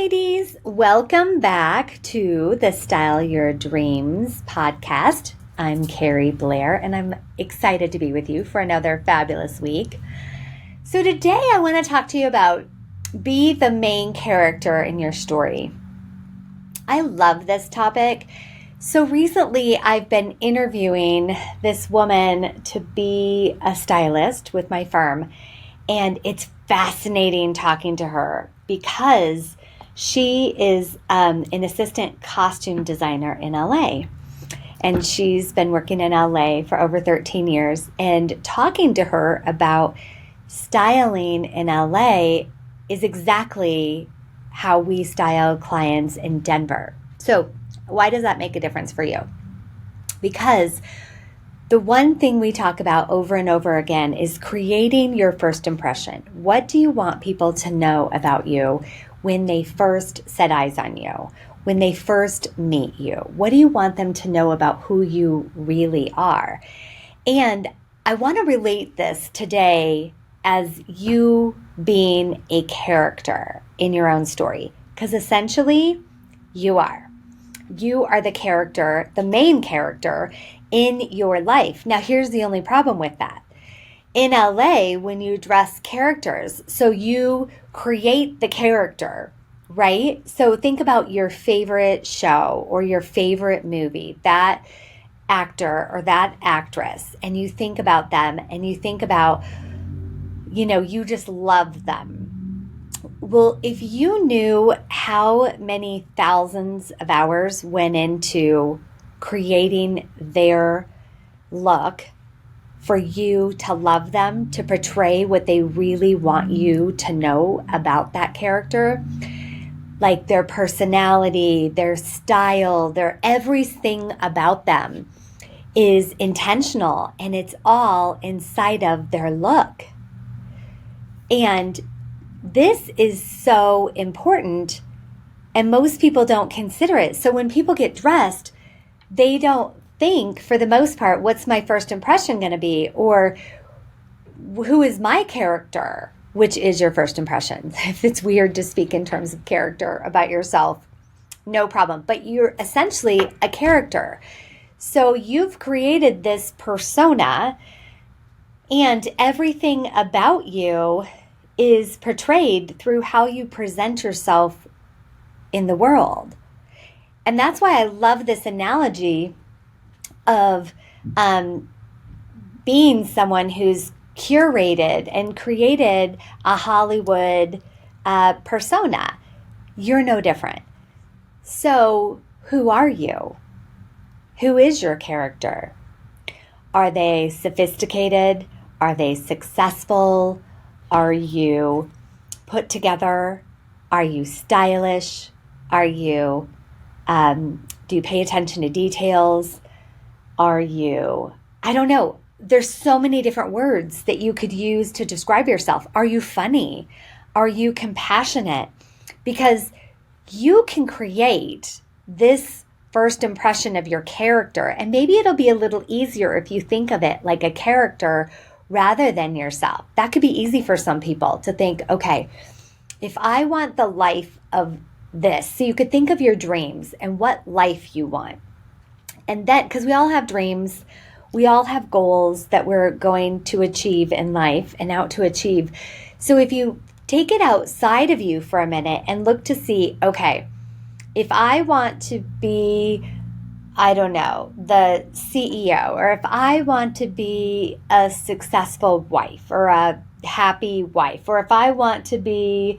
ladies. Welcome back to the Style Your Dreams podcast. I'm Keri Blair, and I'm excited to be with you for another fabulous week. So today I want to talk to you about be the main character in your story. I love this topic. So recently I've been interviewing this woman to be a stylist with my firm, and it's fascinating talking to her because she is an assistant costume designer in LA. And she's been working in LA for over 13 years. And talking to her about styling in LA is exactly how we style clients in Denver. So why does that make a difference for you? Because the one thing we talk about over and over again is creating your first impression. What do you want people to know about you when they first set eyes on you, when they first meet you? What do you want them to know about who you really are? And I want to relate this today as you being a character in your own story, because essentially you are. You are the character, the main character in your life. Now, here's the only problem with that. In LA, when you dress characters, so you create the character, right? So think about your favorite show or your favorite movie, that actor or that actress, and you think about them and you think about, you just love them. Well, if you knew how many thousands of hours went into creating their look for you to love them, to portray what they really want you to know about that character, like their personality, their style, their everything about them is intentional, and it's all inside of their look. And this is so important, and most people don't consider it. So when people get dressed, they don't think, for the most part, what's my first impression going to be? Or who is my character? Which is your first impression. If it's weird to speak in terms of character about yourself, no problem. But you're essentially a character. So you've created this persona, and everything about you is portrayed through how you present yourself in the world. And that's why I love this analogy of being someone who's curated and created a Hollywood persona. You're no different. So who are you? Who is your character? Are they sophisticated? Are they successful? Are you put together? Are you stylish? Are you, do you pay attention to details? Are you, I don't know. There's so many different words that you could use to describe yourself. Are you funny? Are you compassionate? Because you can create this first impression of your character, and maybe it'll be a little easier if you think of it like a character rather than yourself. That could be easy for some people to think, okay, if I want the life of this, so you could think of your dreams and what life you want. And then, because we all have dreams, we all have goals that we're going to achieve in life and out to achieve. So if you take it outside of you for a minute and look to see, okay, if I want to be, I don't know, the CEO, or if I want to be a successful wife or a happy wife, or if I want to be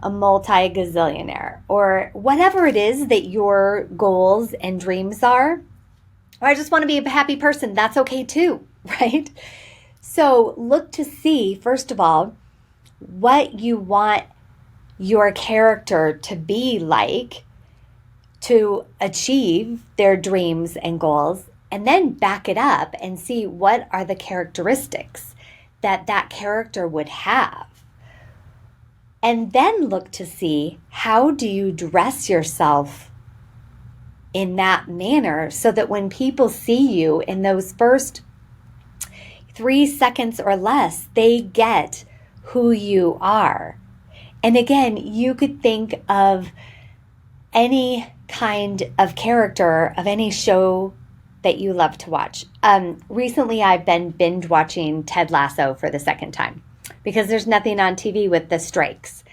a multi-gazillionaire, or whatever it is that your goals and dreams are, or I just want to be a happy person, that's okay too, right? So look to see, first of all, what you want your character to be like to achieve their dreams and goals, and then back it up and see what are the characteristics that that character would have. And then look to see, how do you dress yourself in that manner so that when people see you in those first 3 seconds or less, they get who you are. And again, you could think of any kind of character of any show that you love to watch. Recently, I've been binge watching Ted Lasso for the second time because there's nothing on TV with the strikes.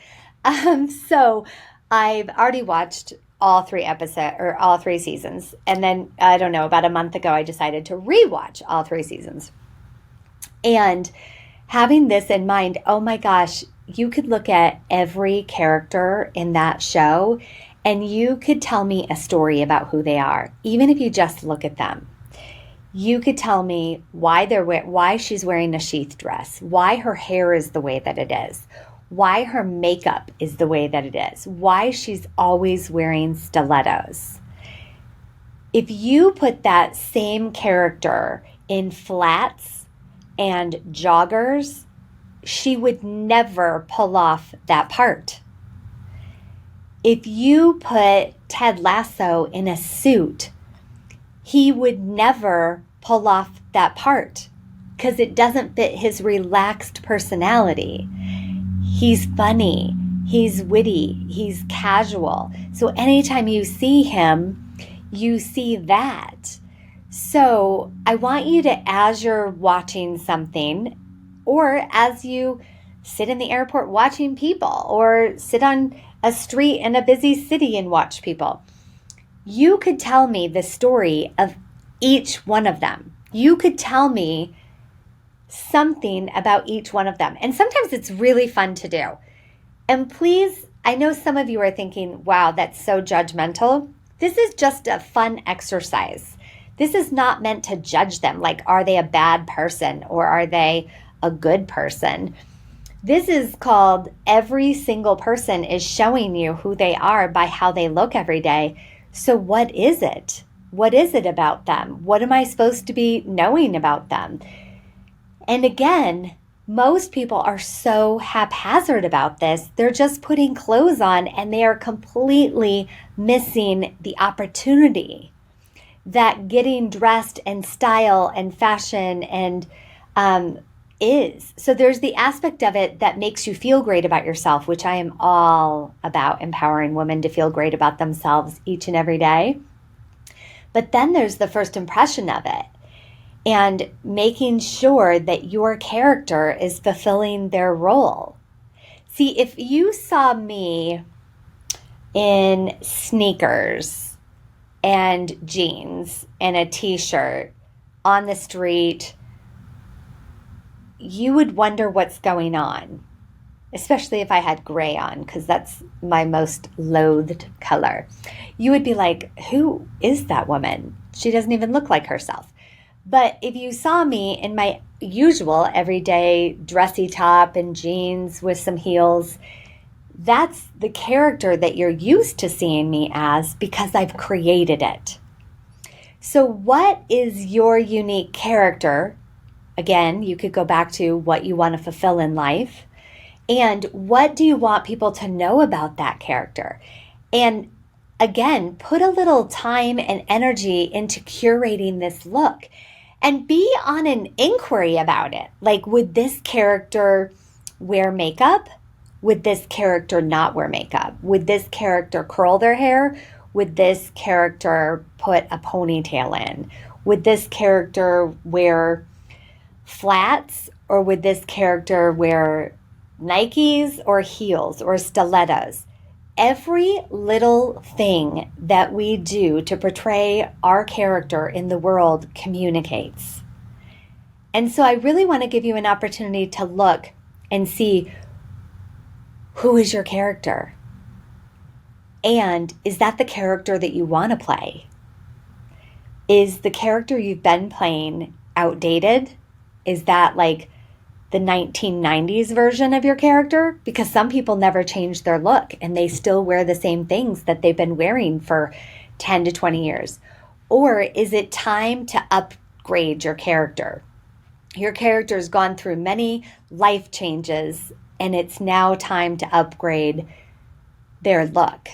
So I've already watched all three seasons. And then, I don't know, about a month ago, I decided to rewatch all three seasons. And having this in mind, oh my gosh, you could look at every character in that show and you could tell me a story about who they are, even if you just look at them. You could tell me why she's wearing a sheath dress, why her hair is the way that it is, why her makeup is the way that it is, why she's always wearing stilettos. If you put that same character in flats and joggers, she would never pull off that part. If you put Ted Lasso in a suit, he would never pull off that part because it doesn't fit his relaxed personality. He's funny, he's witty, he's casual. So anytime you see him, you see that. So I want you to, as you're watching something, or as you sit in the airport watching people, or sit on a street in a busy city and watch people, you could tell me the story of each one of them. You could tell me something about each one of them. And sometimes it's really fun to do. And please, I know some of you are thinking, wow, that's so judgmental. This is just a fun exercise. This is not meant to judge them. Like, are they a bad person or are they a good person? This is called every single person is showing you who they are by how they look every day. So what is it? What is it about them? What am I supposed to be knowing about them? And again, most people are so haphazard about this. They're just putting clothes on and they are completely missing the opportunity that getting dressed and style and fashion and is. So there's the aspect of it that makes you feel great about yourself, which I am all about empowering women to feel great about themselves each and every day. But then there's the first impression of it and making sure that your character is fulfilling their role. See, if you saw me in sneakers and jeans and a t-shirt on the street, you would wonder what's going on, especially if I had gray on, because that's my most loathed color. You would be like, who is that woman? She doesn't even look like herself. But if you saw me in my usual everyday dressy top and jeans with some heels, that's the character that you're used to seeing me as because I've created it. So what is your unique character? Again, you could go back to what you want to fulfill in life. And what do you want people to know about that character? And again, put a little time and energy into curating this look and be on an inquiry about it. Like, would this character wear makeup? Would this character not wear makeup? Would this character curl their hair? Would this character put a ponytail in? Would this character wear flats, or would this character wear Nikes or heels or stilettos? Every little thing that we do to portray our character in the world communicates. And so I really want to give you an opportunity to look and see, who is your character? And is that the character that you want to play? Is the character you've been playing outdated? Is that like the 1990s version of your character? Because some people never change their look and they still wear the same things that they've been wearing for 10 to 20 years. Or is it time to upgrade your character? Your character's gone through many life changes and it's now time to upgrade their look,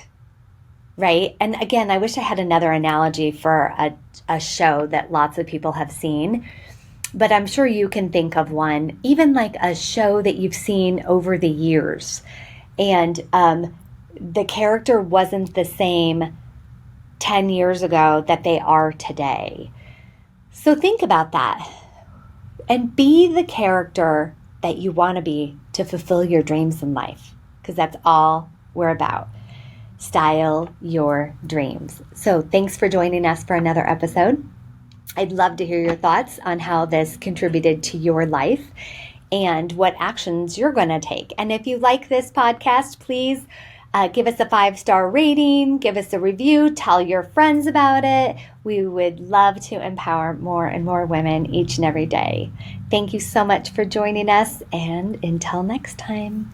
right? And again, I wish I had another analogy for a show that lots of people have seen. But I'm sure you can think of one, even like a show that you've seen over the years. And the character wasn't the same 10 years ago that they are today. So think about that and be the character that you want to be to fulfill your dreams in life, because that's all we're about. Style your dreams. So thanks for joining us for another episode. I'd love to hear your thoughts on how this contributed to your life and what actions you're going to take. And if you like this podcast, please give us a 5-star rating, give us a review, tell your friends about it. We would love to empower more and more women each and every day. Thank you so much for joining us, and until next time.